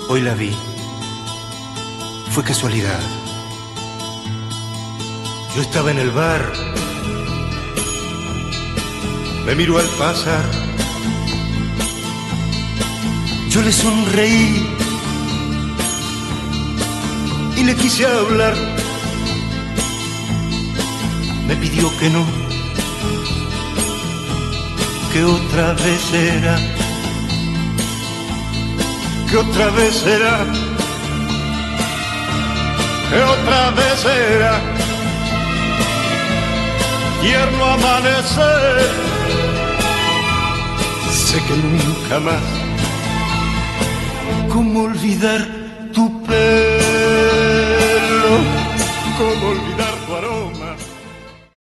Hoy la vi. Fue casualidad. Yo estaba en el bar. Me miró al pasar. Yo le sonreí y le quise hablar. Me pidió que no, que otra vez será, que otra vez será, que otra vez será. Tierno amanecer, sé que nunca más. ¿Cómo olvidar tu pelo? ¿Cómo olvidar